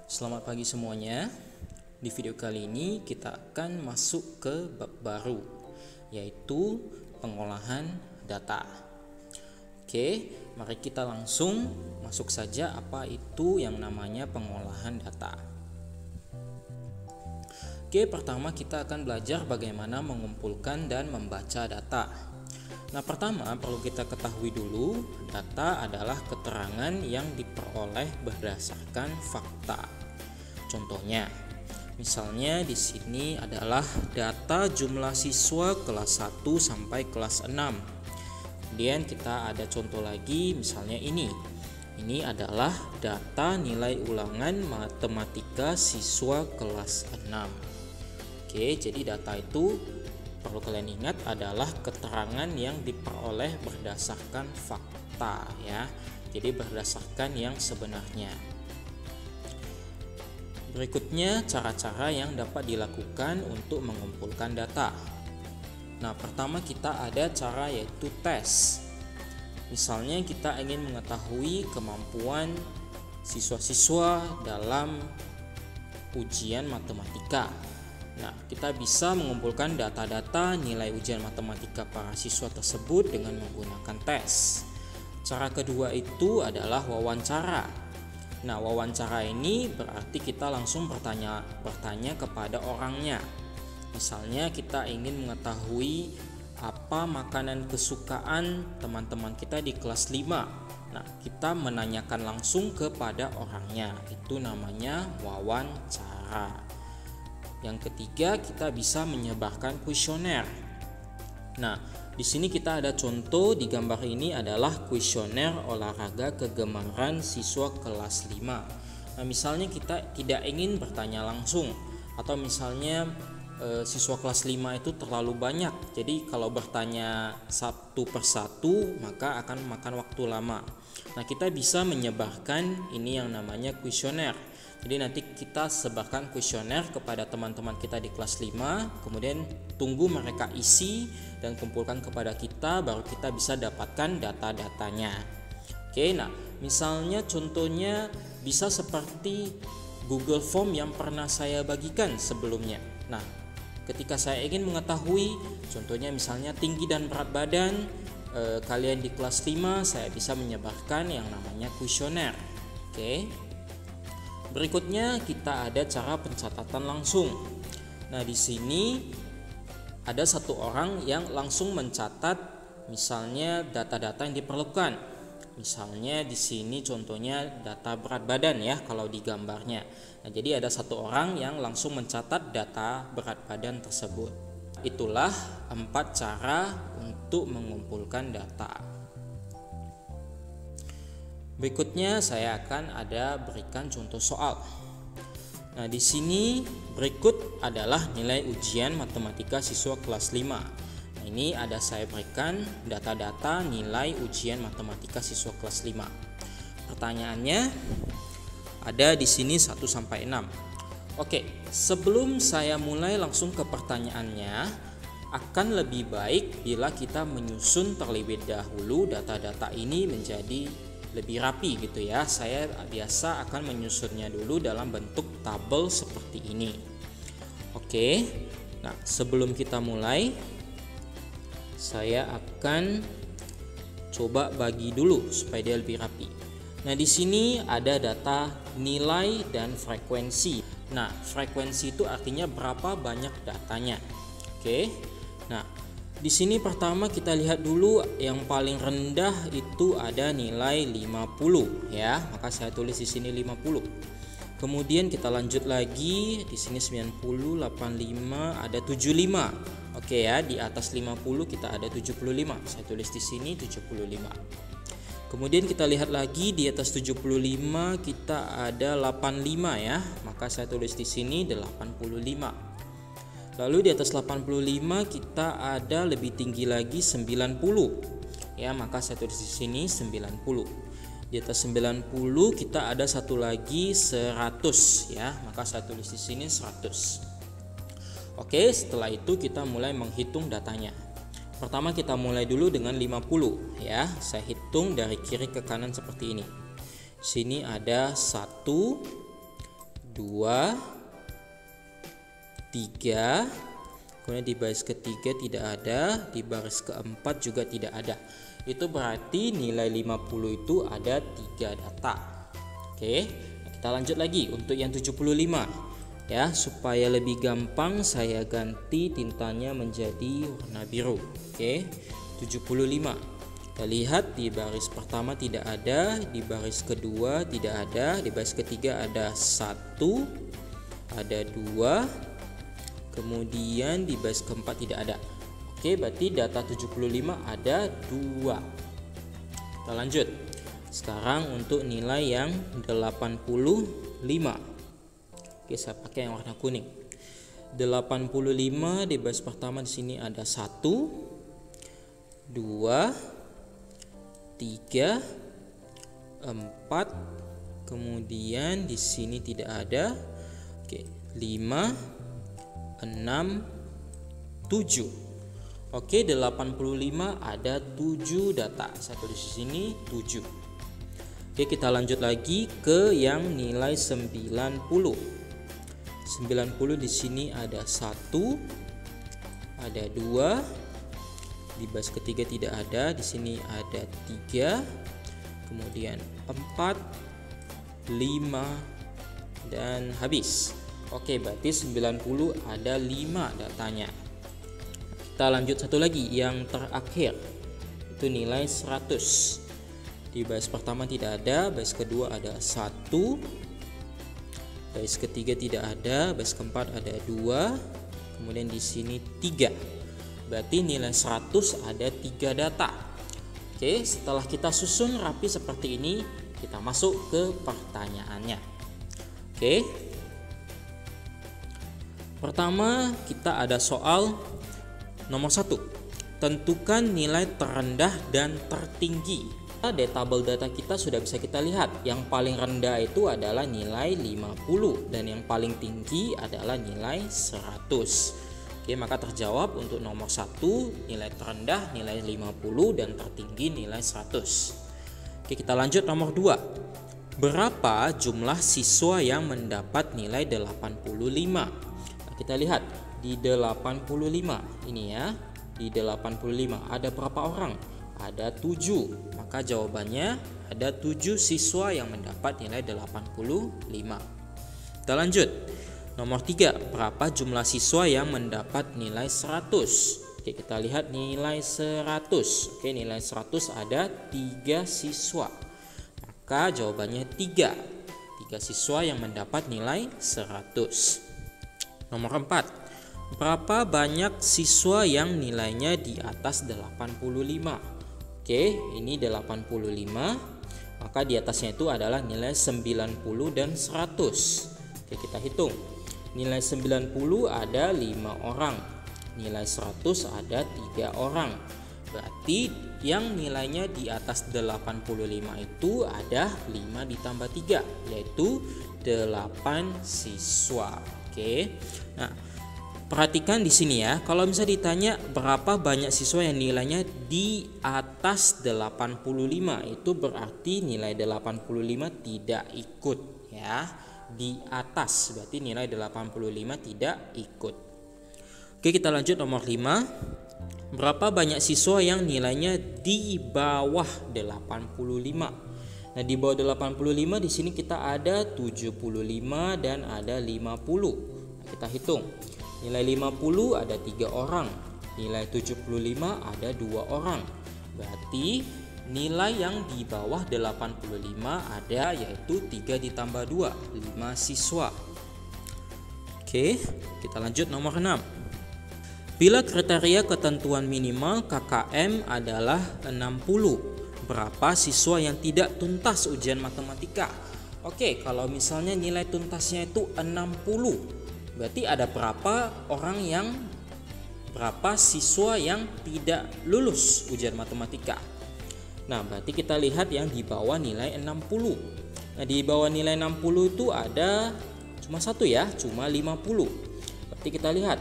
Selamat pagi semuanya. Di video kali ini kita akan masuk ke bab baru, yaitu pengolahan data. Oke, mari kita langsung masuk saja apa itu yang namanya pengolahan data. Oke, pertama kita akan belajar bagaimana mengumpulkan dan membaca data. Nah, pertama perlu kita ketahui dulu, data adalah keterangan yang diperoleh berdasarkan fakta. Contohnya, misalnya di sini adalah data jumlah siswa kelas 1 sampai kelas 6. Kemudian kita ada contoh lagi, misalnya ini. Ini adalah data nilai ulangan matematika siswa kelas 6. Oke, jadi data itu perlu kalian ingat adalah keterangan yang diperoleh berdasarkan fakta ya. Jadi berdasarkan yang sebenarnya. Berikutnya cara-cara yang dapat dilakukan untuk mengumpulkan data. Nah, pertama kita ada cara yaitu tes. Misalnya kita ingin mengetahui kemampuan siswa-siswa dalam ujian matematika. Nah, kita bisa mengumpulkan data-data nilai ujian matematika para siswa tersebut dengan menggunakan tes. Cara kedua itu adalah wawancara. Nah, wawancara ini berarti kita langsung bertanya kepada orangnya. Misalnya kita ingin mengetahui apa makanan kesukaan teman-teman kita di kelas 5. Nah, kita menanyakan langsung kepada orangnya. Itu namanya wawancara. Yang ketiga, kita bisa menyebarkan kuesioner. Nah, di sini kita ada contoh di gambar ini adalah kuesioner olahraga kegemaran siswa kelas 5. Nah, misalnya kita tidak ingin bertanya langsung atau misalnya siswa kelas 5 itu terlalu banyak. Jadi kalau bertanya satu persatu maka akan memakan waktu lama. Nah, kita bisa menyebarkan ini yang namanya kuesioner. Jadi nanti kita sebarkan kuesioner kepada teman-teman kita di kelas 5, kemudian tunggu mereka isi dan kumpulkan kepada kita, baru kita bisa dapatkan data-datanya. Oke, nah misalnya contohnya bisa seperti Google Form yang pernah saya bagikan sebelumnya. Nah, ketika saya ingin mengetahui contohnya misalnya tinggi dan berat badan kalian di kelas 5, saya bisa menyebarkan yang namanya kuesioner. Oke. Berikutnya kita ada cara pencatatan langsung. Nah, di sini ada satu orang yang langsung mencatat misalnya data-data yang diperlukan. Misalnya di sini contohnya data berat badan ya kalau di gambarnya. Nah, jadi ada satu orang yang langsung mencatat data berat badan tersebut. Itulah 4 cara untuk mengumpulkan data. Berikutnya saya akan berikan contoh soal. Nah, di sini berikut adalah nilai ujian matematika siswa kelas 5. Nah, ini saya berikan data-data nilai ujian matematika siswa kelas 5. Pertanyaannya ada di sini 1 sampai 6. Oke, sebelum saya mulai langsung ke pertanyaannya, akan lebih baik bila kita menyusun terlebih dahulu data-data ini menjadi lebih rapi gitu ya. Saya biasa akan menyusunnya dulu dalam bentuk tabel seperti ini. Oke. Nah, sebelum kita mulai saya akan coba bagi dulu supaya dia lebih rapi. Nah, di sini ada data nilai dan frekuensi. Nah, frekuensi itu artinya berapa banyak datanya. Oke. Nah, di sini pertama kita lihat dulu yang paling rendah itu ada nilai 50 ya, maka saya tulis di sini 50. Kemudian kita lanjut lagi di sini 90, 85, ada 75. Oke ya, di atas 50 kita ada 75. Saya tulis di sini 75. Kemudian kita lihat lagi di atas 75 kita ada 85 ya, maka saya tulis di sini 85. Lalu di atas 85 kita ada lebih tinggi lagi 90. Ya, maka saya tulis di sini 90. Di atas 90 kita ada satu lagi 100 ya, maka saya tulis di sini 100. Oke, setelah itu kita mulai menghitung datanya. Pertama kita mulai dulu dengan 50 ya. Saya hitung dari kiri ke kanan seperti ini. Sini ada 1, 2, 3. Kemudian di baris ketiga tidak ada, di baris keempat juga tidak ada. Itu berarti nilai 50 itu ada 3 data. Oke, kita lanjut lagi untuk yang 75. Ya, supaya lebih gampang saya ganti tintanya menjadi warna biru. Oke, 75. Kita lihat di baris pertama tidak ada, di baris kedua tidak ada, di baris ketiga ada 1, ada 2, kemudian di baris keempat tidak ada. Oke, berarti data 75 ada 2. Kita lanjut. Sekarang untuk nilai yang 85. Oke, saya pakai yang warna kuning. 85 di baris pertama di sini ada 1, 2, 3, 4. Kemudian di sini tidak ada. Oke, 5, 6, 7. Oke, 85 ada 7 data. Saya tulis di sini 7. Oke, kita lanjut lagi ke yang nilai 90. 90 di sini ada 1, ada 2, di baris ketiga tidak ada, di sini ada 3, kemudian 4, 5, dan habis. Oke, berarti 90 ada 5 datanya. Kita lanjut satu lagi yang terakhir. Itu nilai 100. Di baris pertama tidak ada, baris kedua ada 1, baris ketiga tidak ada, baris keempat ada 2, kemudian di sini 3. Berarti nilai 100 ada 3 data. Oke, setelah kita susun rapi seperti ini, kita masuk ke pertanyaannya. Oke. Pertama, kita ada soal nomor 1. Tentukan nilai terendah dan tertinggi. Di tabel data kita sudah bisa kita lihat, yang paling rendah itu adalah nilai 50 dan yang paling tinggi adalah nilai 100. Oke, maka terjawab untuk nomor 1 nilai terendah nilai 50 dan tertinggi nilai 100. Oke, kita lanjut nomor 2. Berapa jumlah siswa yang mendapat nilai 85? Nah, kita lihat di 85 ini ya. Di 85 ada berapa orang? Ada 7. Maka jawabannya ada 7 siswa yang mendapat nilai 85. Kita lanjut. Nomor 3, berapa jumlah siswa yang mendapat nilai 100? Oke, kita lihat nilai 100. Oke, nilai 100 ada 3 siswa. Maka jawabannya 3. 3 siswa yang mendapat nilai 100. Nomor 4, berapa banyak siswa yang nilainya di atas 85? Oke, ini 85. Maka di atasnya itu adalah nilai 90 dan 100. Oke, kita hitung. Nilai 90 ada 5 orang. Nilai 100 ada 3 orang. Berarti yang nilainya di atas 85 itu ada 5 ditambah 3, yaitu 8 siswa. Oke. Nah, perhatikan di sini ya. Kalau misalnya ditanya berapa banyak siswa yang nilainya di atas 85, itu berarti nilai 85 tidak ikut ya. Di atas berarti nilai 85 tidak ikut. Oke, kita lanjut nomor 5. Berapa banyak siswa yang nilainya di bawah 85? Nah, di bawah 85 di sini kita ada 75 dan ada 50. Nah, kita hitung. Nilai 50 ada 3 orang. Nilai 75 ada 2 orang. Berarti nilai yang di bawah 85 ada, yaitu 3 ditambah 2, 5 siswa. Oke, kita lanjut nomor 6. Bila kriteria ketentuan minimal KKM adalah 60, berapa siswa yang tidak tuntas ujian matematika? Oke, kalau misalnya nilai tuntasnya itu 60, berarti ada berapa siswa yang tidak lulus ujian matematika? Nah, berarti kita lihat yang di bawah nilai 60. Nah, di bawah nilai 60 itu ada cuma satu ya, cuma 50. Berarti kita lihat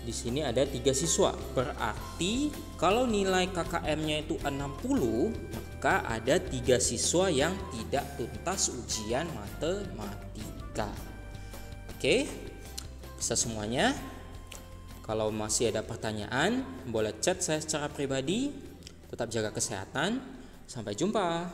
di sini ada 3 siswa. Berarti kalau nilai KKM-nya itu 60, maka ada 3 siswa yang tidak tuntas ujian matematika. Oke, bisa semuanya. Kalau masih ada pertanyaan, boleh chat saya secara pribadi. Tetap jaga kesehatan. Sampai jumpa.